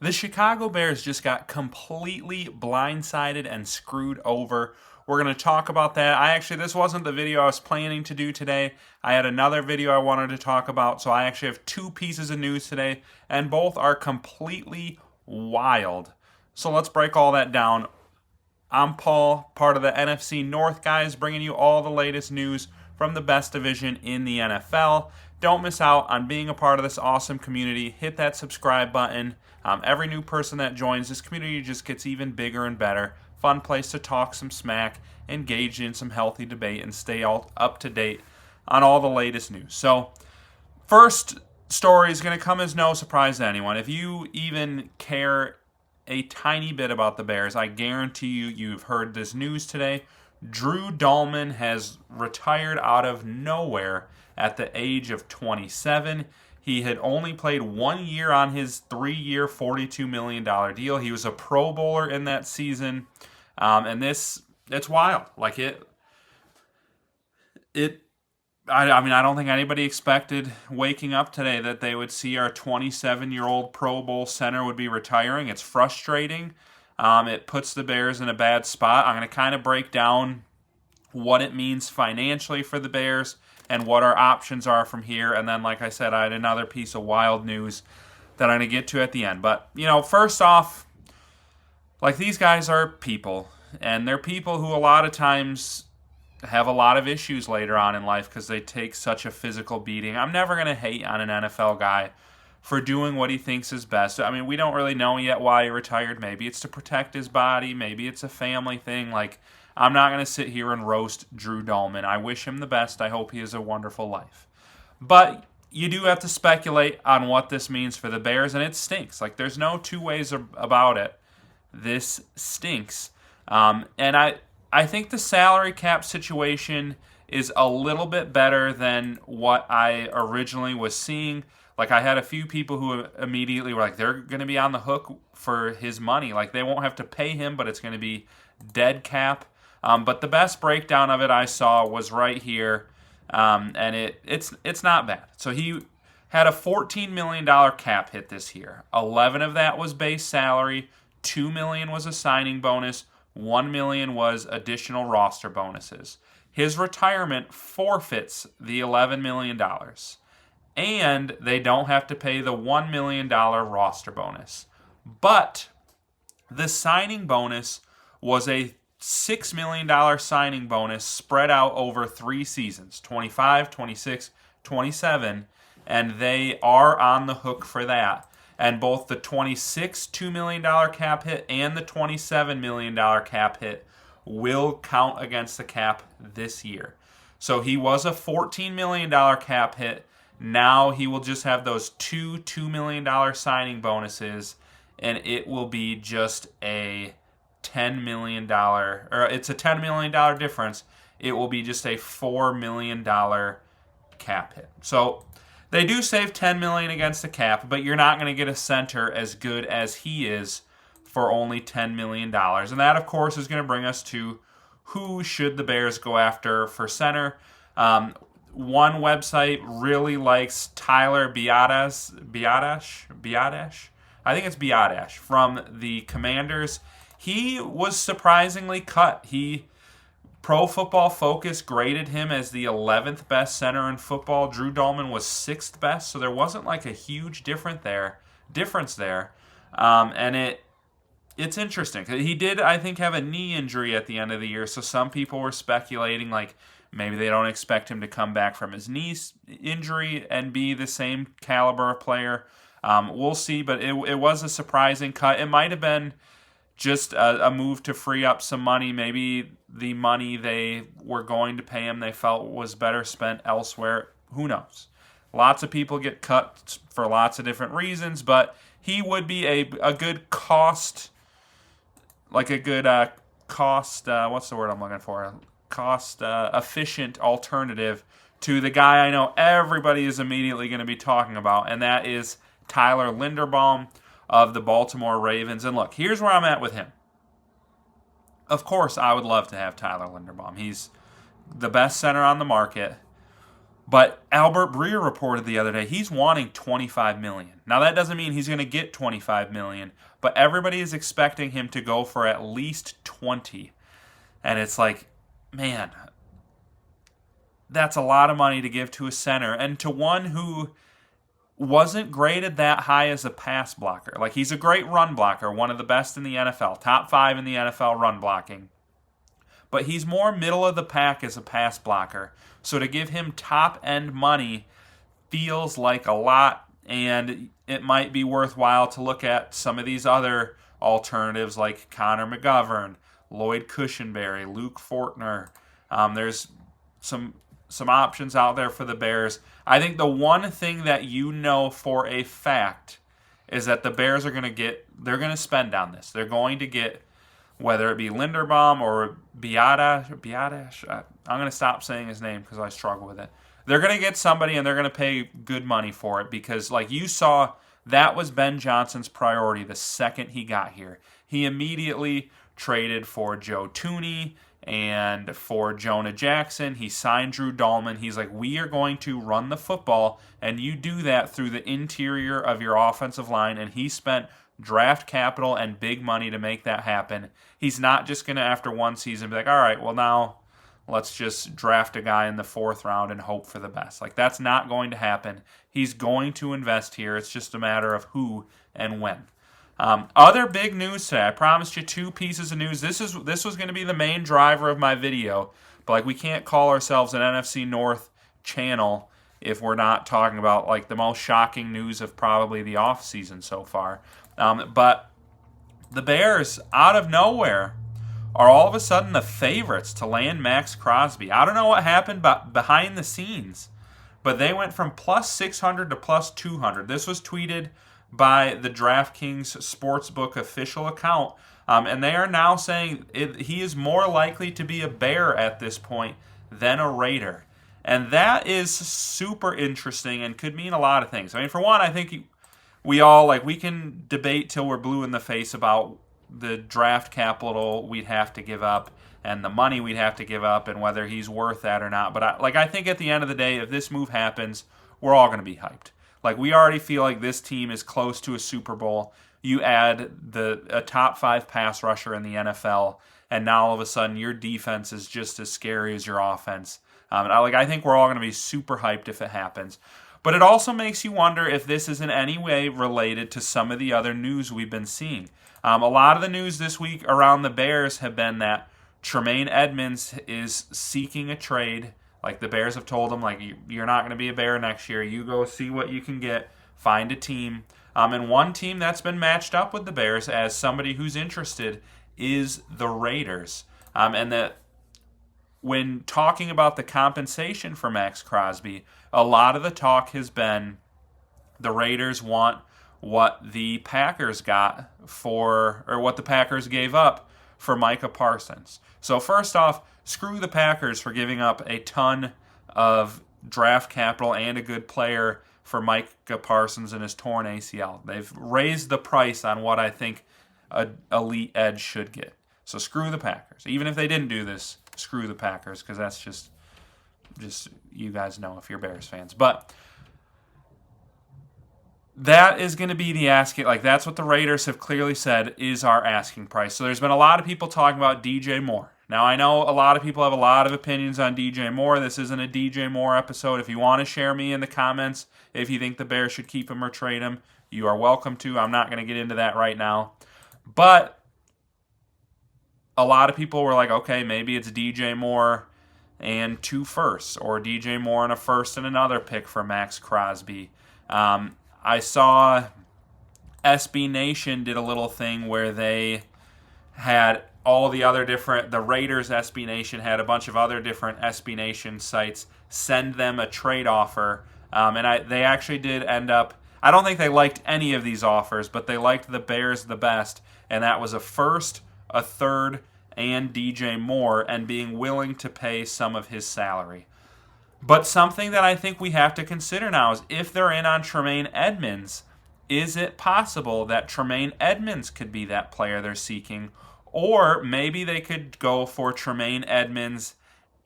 The Chicago Bears just got completely blindsided and screwed over. We're going to talk about that. This wasn't the video I was planning to do today. I had another video I wanted to talk about, so I actually have two pieces of news today, and both are completely wild. So let's break all that down. I'm Paul, part of the NFC North guys, bringing you all the latest news from the best division in the NFL. Don't miss out on being a part of this awesome community. Hit that subscribe button. Every new person that joins, this community just gets even bigger and better. Fun place to talk some smack, engage in some healthy debate, and stay all up to date on all the latest news. So, first story is going to come as no surprise to anyone. If you even care a tiny bit about the Bears, I guarantee you've heard this news today. Drew Dalman has retired out of nowhere at the age of 27. He had only played 1 year on his 3-year, $42 million deal. He was a Pro Bowler in that season. And it's wild. I don't think anybody expected waking up today that they would see our 27-year-old Pro Bowl center would be retiring. It's frustrating. It puts the Bears in a bad spot. I'm going to kind of break down what it means financially for the Bears and what our options are from here. And then, like I said, I had another piece of wild news that I'm going to get to at the end. But, first off, these guys are people. And they're people who a lot of times have a lot of issues later on in life because they take such a physical beating. I'm never going to hate on an NFL guy for doing what he thinks is best. I mean, we don't really know yet why he retired. Maybe it's to protect his body. Maybe it's a family thing. I'm not going to sit here and roast Drew Dalman. I wish him the best. I hope he has a wonderful life. But you do have to speculate on what this means for the Bears, and it stinks. There's no two ways about it. This stinks. And I think the salary cap situation is a little bit better than what I originally was seeing. I had a few people who immediately were they're going to be on the hook for his money. They won't have to pay him, but it's going to be dead cap. But the best breakdown of it I saw was right here, and it's not bad. So he had a $14 million cap hit this year. 11 of that was base salary, $2 million was a signing bonus, $1 million was additional roster bonuses. His retirement forfeits the $11 million. And they don't have to pay the $1 million roster bonus. But the signing bonus was a $6 million signing bonus spread out over 3 seasons, 25, 26, 27, and they are on the hook for that. And both the 26 $2 million cap hit and the $27 million cap hit will count against the cap this year. So he was a $14 million cap hit. Now he will just have those two $2 million signing bonuses, and it will be just a $10 million, or it's a $10 million difference. It will be just a $4 million cap hit. So they do save $10 million against the cap, but you're not going to get a center as good as he is for only $10 million. And that, of course, is going to bring us to who should the Bears go after for center. One website really likes Tyler Biadasz. I think it's Biadasz from the Commanders. He was surprisingly cut. Pro Football Focus graded him as the 11th best center in football. Drew Dalman was 6th best, so there wasn't a huge difference there. And it's interesting. He did, I think, have a knee injury at the end of the year, so some people were speculating maybe they don't expect him to come back from his knee injury and be the same caliber of player. We'll see, but it was a surprising cut. It might have been just a move to free up some money. Maybe the money they were going to pay him they felt was better spent elsewhere. Who knows? Lots of people get cut for lots of different reasons, but he would be a good cost, what's the word I'm looking for? Cost-efficient alternative to the guy I know everybody is immediately going to be talking about, and that is Tyler Linderbaum of the Baltimore Ravens. And look, here's where I'm at with him. Of course, I would love to have Tyler Linderbaum. He's the best center on the market. But Albert Breer reported the other day he's wanting $25 million. Now that doesn't mean he's going to get $25 million, but everybody is expecting him to go for at least 20. And it's like, man, that's a lot of money to give to a center and to one who wasn't graded that high as a pass blocker. Like, he's a great run blocker, one of the best in the NFL, top 5 in the NFL run blocking. But he's more middle of the pack as a pass blocker. So to give him top end money feels like a lot, and it might be worthwhile to look at some of these other alternatives like Connor McGovern, Lloyd Cushenberry, Luke Fortner. There's some options out there for the Bears. I think the one thing that you know for a fact is that the Bears are going to spend on this. They're going to get, whether it be Linderbaum or Biadasz, I'm going to stop saying his name because I struggle with it. They're going to get somebody and they're going to pay good money for it because, like you saw, that was Ben Johnson's priority the second he got here. He immediately traded for Joe Thuney and for Jonah Jackson. He signed Drew Dahlman. He's like, we are going to run the football, and you do that through the interior of your offensive line, and he spent draft capital and big money to make that happen. He's not just going to, after one season, be like, all right, well, now let's just draft a guy in the 4th round and hope for the best. Like, that's not going to happen. He's going to invest here. It's just a matter of who and when. Other big news today. I promised you 2 pieces of news. This was going to be the main driver of my video, but like, we can't call ourselves an NFC North channel if we're not talking about like the most shocking news of probably the offseason so far. But the Bears, out of nowhere, are all of a sudden the favorites to land Maxx Crosby. I don't know what happened behind the scenes, but they went from plus 600 to plus 200. This was tweeted by the DraftKings Sportsbook official account, and they are now saying he is more likely to be a Bear at this point than a Raider. And that is super interesting and could mean a lot of things. I mean, for one, I think we can debate till we're blue in the face about the draft capital we'd have to give up and the money we'd have to give up and whether he's worth that or not. But I think at the end of the day, if this move happens, we're all going to be hyped. Like, we already feel like this team is close to a Super Bowl. You add a top 5 pass rusher in the NFL, and now all of a sudden your defense is just as scary as your offense. I think we're all going to be super hyped if it happens. But it also makes you wonder if this is in any way related to some of the other news we've been seeing. A lot of the news this week around the Bears have been that Tremaine Edmunds is seeking a trade. Like, the Bears have told him, like, you're not going to be a Bear next year. You go see what you can get. Find a team. And one team that's been matched up with the Bears as somebody who's interested is the Raiders. And that when talking about the compensation for Maxx Crosby, a lot of the talk has been the Raiders want what the Packers got or what the Packers gave up for Micah Parsons. So first off, screw the Packers for giving up a ton of draft capital and a good player for Micah Parsons and his torn ACL. They've raised the price on what I think an elite edge should get. So screw the Packers. Even if they didn't do this, screw the Packers, because that's just you guys know if you're Bears fans. But that is going to be the asking. Like, that's what the Raiders have clearly said is our asking price. So there's been a lot of people talking about DJ Moore. Now, I know a lot of people have a lot of opinions on DJ Moore. This isn't a DJ Moore episode. If you want to share me in the comments if you think the Bears should keep him or trade him, you are welcome to. I'm not going to get into that right now. But a lot of people were like, okay, maybe it's DJ Moore and 2 firsts, or DJ Moore and a first and another pick for Maxx Crosby. I saw SB Nation did a little thing where they had all the other the Raiders SB Nation had a bunch of other different SB Nation sites send them a trade offer. And they actually did end up, I don't think they liked any of these offers, but they liked the Bears the best. And that was a first, a third, and DJ Moore, and being willing to pay some of his salary. But something that I think we have to consider now is if they're in on Tremaine Edmunds, is it possible that Tremaine Edmunds could be that player they're seeking? Or maybe they could go for Tremaine Edmunds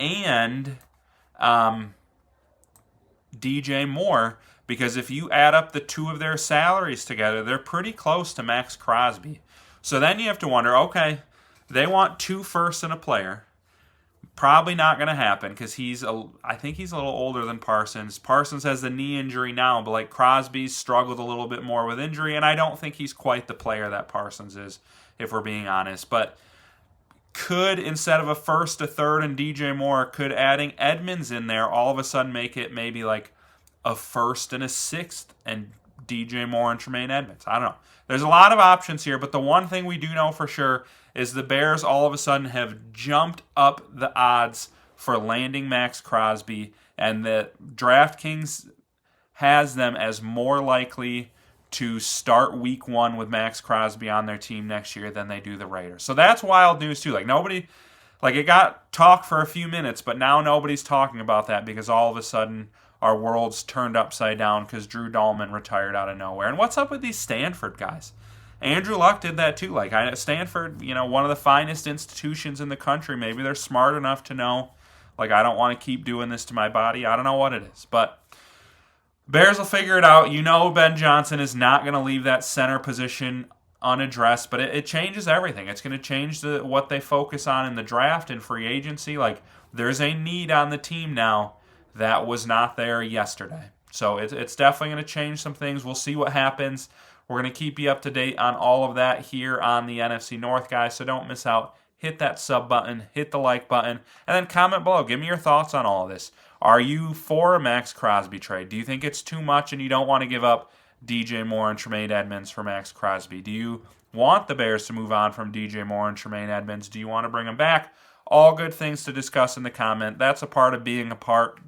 and DJ Moore, because if you add up the two of their salaries together, they're pretty close to Maxx Crosby. So then you have to wonder, okay, they want 2 firsts and a player. Probably not going to happen because I think he's a little older than Parsons. Parsons has the knee injury now, but like Crosby's struggled a little bit more with injury, and I don't think he's quite the player that Parsons is, if we're being honest. But could, instead of a first, a third, and DJ Moore, could adding Edmonds in there all of a sudden make it maybe like a first and a sixth and DJ Moore and Tremaine Edmonds? I don't know. There's a lot of options here, but the one thing we do know for sure is the Bears all of a sudden have jumped up the odds for landing Maxx Crosby, and the DraftKings has them as more likely to start week 1 with Maxx Crosby on their team next year than they do the Raiders. So that's wild news too. It got talk for a few minutes, but now nobody's talking about that because all of a sudden our world's turned upside down because Drew Dahlman retired out of nowhere. And what's up with these Stanford guys? Andrew Luck did that too. Stanford, one of the finest institutions in the country. Maybe they're smart enough to know, I don't want to keep doing this to my body. I don't know what it is. But Bears will figure it out. Ben Johnson is not going to leave that center position unaddressed, but it changes everything. It's going to change what they focus on in the draft and free agency. There's a need on the team now that was not there yesterday. So it's definitely going to change some things. We'll see what happens. We're going to keep you up to date on all of that here on the NFC North, guys, so don't miss out. Hit that sub button, hit the like button, and then comment below. Give me your thoughts on all of this. Are you for a Maxx Crosby trade? Do you think it's too much and you don't want to give up DJ Moore and Tremaine Edmonds for Maxx Crosby? Do you want the Bears to move on from DJ Moore and Tremaine Edmonds? Do you want to bring them back? All good things to discuss in the comment. That's a part of being a part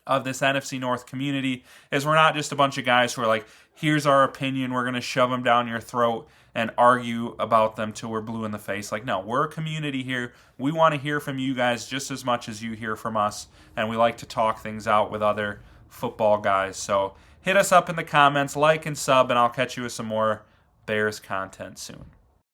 of this NFC North community, is we're not just a bunch of guys who are like, here's our opinion, we're going to shove them down your throat and argue about them till we're blue in the face. No, we're a community here. We want to hear from you guys just as much as you hear from us, and we like to talk things out with other football guys. So hit us up in the comments, like and sub, and I'll catch you with some more Bears content soon.